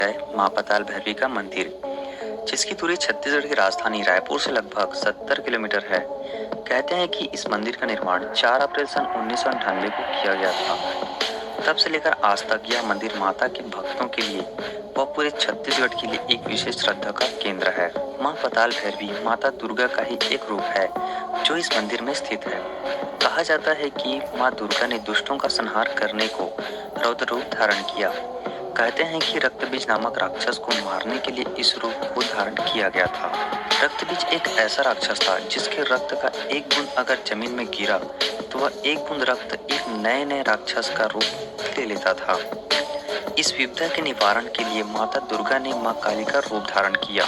है माँ पताल भैरवी का मंदिर, जिसकी दूरी छत्तीसगढ़ की राजधानी रायपुर से लगभग 70 किलोमीटर है। कहते हैं कि इस मंदिर का निर्माण 4 अप्रैल सन 1998 को किया गया था। तब से लेकर आज तक यह मंदिर माता के भक्तों के लिए व पूरे छत्तीसगढ़ के लिए एक विशेष श्रद्धा का केंद्र है। माँ पताल भैरवी माता दुर्गा का ही एक रूप है जो इस मंदिर में स्थित है। कहा जाता है कि माँ दुर्गा ने दुष्टों का संहार करने को रौद्र रूप धारण किया। कहते हैं कि रक्तबीज नामक राक्षस को मारने के लिए इस रूप को धारण किया गया था। रक्तबीज एक ऐसा राक्षस था जिसके रक्त का एक बूंद अगर जमीन में गिरा तो वह एक बूंद रक्त एक नए राक्षस का रूप ले लेता था। इस विपदा के निवारण के लिए माता दुर्गा ने मां काली का रूप धारण किया।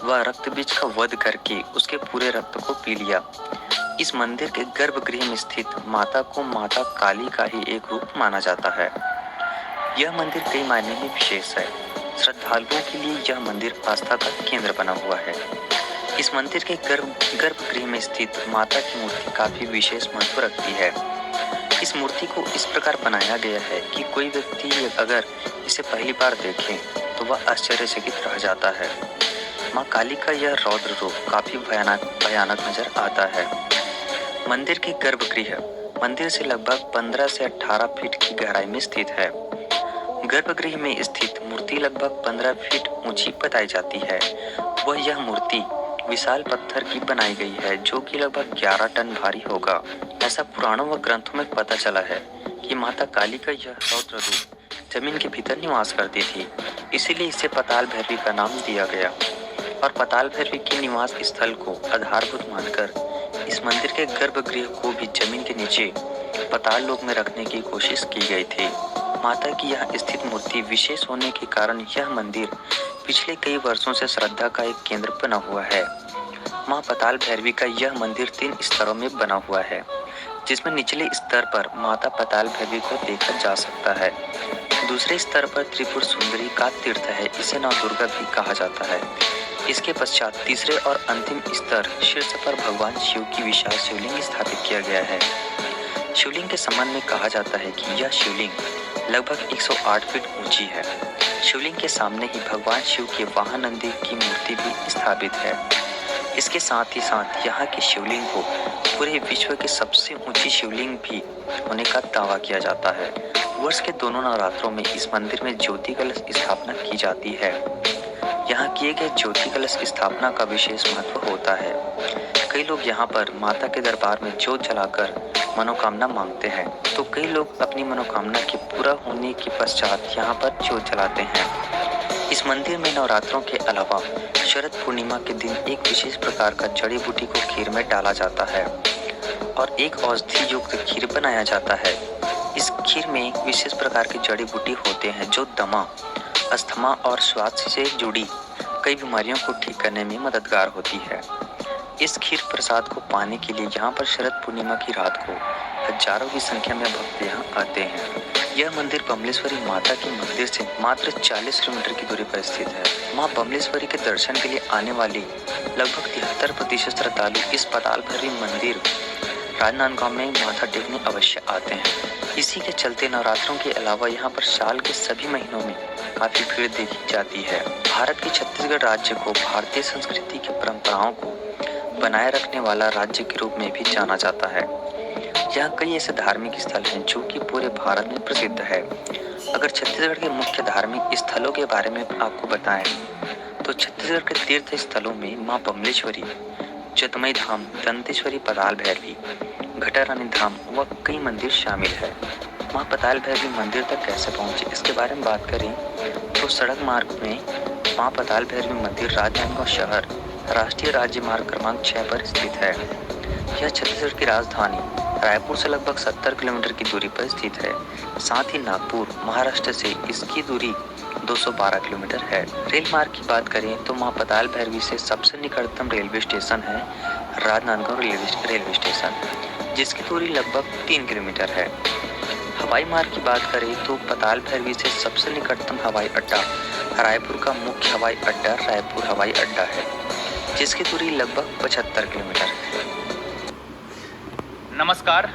वह रक्तबीज का वध करके उसके पूरे रक्त को पी लिया। इस मंदिर के गर्भगृह में स्थित माता को माता काली का ही एक रूप माना जाता है। यह मंदिर कई मायने में विशेष है। श्रद्धालुओं के लिए यह मंदिर आस्था का केंद्र बना हुआ है। इस मंदिर के गर्भगृह में स्थित माता की मूर्ति काफी विशेष महत्व रखती है। इस मूर्ति को इस प्रकार बनाया गया है कि कोई व्यक्ति अगर इसे पहली बार देखे तो वह आश्चर्यचकित रह जाता है। माँ काली का यह रौद्र रूप काफी भयानक नजर आता है। मंदिर के गर्भगृह मंदिर से लगभग 15 से 18 फीट की गहराई में स्थित है। गर्भगृह में स्थित मूर्ति लगभग 15 फीट ऊंची बताई जाती है। वह यह मूर्ति विशाल पत्थर की बनाई गई है जो कि लगभग 11 टन भारी होगा। ऐसा पुराणों व ग्रंथों में पता चला है कि माता काली का यह रौद्र रूप जमीन के भीतर निवास करती थी, इसीलिए इसे पताल भैरवी का नाम दिया गया। और पताल भैरवी के निवास स्थल को आधारभूत मानकर इस मंदिर के गर्भगृह को भी जमीन के नीचे पताल लोक में रखने की कोशिश की गई थी। माता की यह स्थित मूर्ति विशेष होने के कारण यह मंदिर पिछले कई वर्षों से श्रद्धा का एक केंद्र बना हुआ है। माँ पताल भैरवी का यह मंदिर 3 स्तरों में बना हुआ है, जिसमें निचले स्तर पर माता पताल भैरवी को देखा जा सकता है। दूसरे स्तर पर त्रिपुर सुंदरी का तीर्थ है, इसे नव दुर्गा भी कहा जाता है। इसके पश्चात तीसरे और अंतिम स्तर शीर्ष पर भगवान शिव की विशाल शिवलिंग स्थापित किया गया है। शिवलिंग के संबंध में कहा जाता है कि यह शिवलिंग लगभग 108 फीट ऊंची है। शिवलिंग के सामने ही भगवान शिव के वाहन नंदी की मूर्ति भी स्थापित है। इसके साथ ही साथ यहाँ के शिवलिंग को पूरे विश्व की सबसे ऊंची शिवलिंग भी होने का दावा किया जाता है। वर्ष के दोनों नवरात्रों में इस मंदिर में ज्योति कलश स्थापना की जाती है। यहाँ किए गए ज्योति कलश स्थापना का विशेष महत्व होता है। कई लोग यहाँ पर माता के दरबार में ज्योत जलाकर मनोकामना मांगते हैं, तो कई लोग अपनी मनोकामना के पूरा होने के पश्चात यहाँ पर ज्योत जलाते हैं। इस मंदिर में नवरात्रों के अलावा शरद पूर्णिमा के दिन एक विशेष प्रकार का जड़ी बूटी को खीर में डाला जाता है और एक औषधि युक्त खीर बनाया जाता है। इस खीर में विशेष प्रकार के जड़ी बूटी होते हैं जो दमा, अस्थमा और श्वास से जुड़ी कई बीमारियों को ठीक करने में मददगार होती है। इस खीर प्रसाद को पाने के लिए यहाँ पर शरद पूर्णिमा की रात को हजारों की संख्या में भक्त यहाँ आते हैं। यह मंदिर बमलेश्वरी माता के मंदिर से मात्र 40 किलोमीटर की दूरी पर स्थित है। माँ बमलेश्वरी के दर्शन के लिए आने वाली लगभग 73% श्रद्धालु इस पताल भैरवी मंदिर राजनांदगांव में माथा टेकने अवश्य आते हैं। इसी के चलते नवरात्रों के अलावा यहाँ पर साल के सभी महीनों में काफी भीड़ देखी जाती है। भारत के छत्तीसगढ़ राज्य को भारतीय संस्कृति की परंपराओं को बनाए रखने वाला राज्य के रूप में भी जाना जाता है। यहाँ कई ऐसे धार्मिक स्थल हैं जो कि पूरे भारत में प्रसिद्ध है। अगर छत्तीसगढ़ के मुख्य धार्मिक स्थलों के बारे में आपको बताएं तो छत्तीसगढ़ के तीर्थ स्थलों में माँ बमलेश्वरी, जतमई धाम, दंतेश्वरी, पताल भैरवी, घटारानी धाम व कई मंदिर शामिल है। माँ पताल भैरवी मंदिर तक कैसे पहुँचे इसके बारे में बात करें तो सड़क मार्ग में माँ पताल भैरवी मंदिर राजनांदगांव शहर राष्ट्रीय राज्य मार्ग क्रमांक 6 पर स्थित है। यह छत्तीसगढ़ की राजधानी रायपुर से लगभग 70 किलोमीटर की दूरी पर स्थित है। साथ ही नागपुर, महाराष्ट्र से इसकी दूरी 212 किलोमीटर है। रेल मार्ग की बात करें तो माँ पताल भैरवी से सबसे निकटतम रेलवे स्टेशन है राजनांदगांव रेलवे स्टेशन, जिसकी दूरी लगभग 3 किलोमीटर है। हवाई मार्ग की बात करें तो पताल भैरवी से सबसे निकटतम हवाई अड्डा रायपुर का मुख्य हवाई अड्डा रायपुर हवाई अड्डा है, जिसकी दूरी लगभग 75 किलोमीटर है। नमस्कार,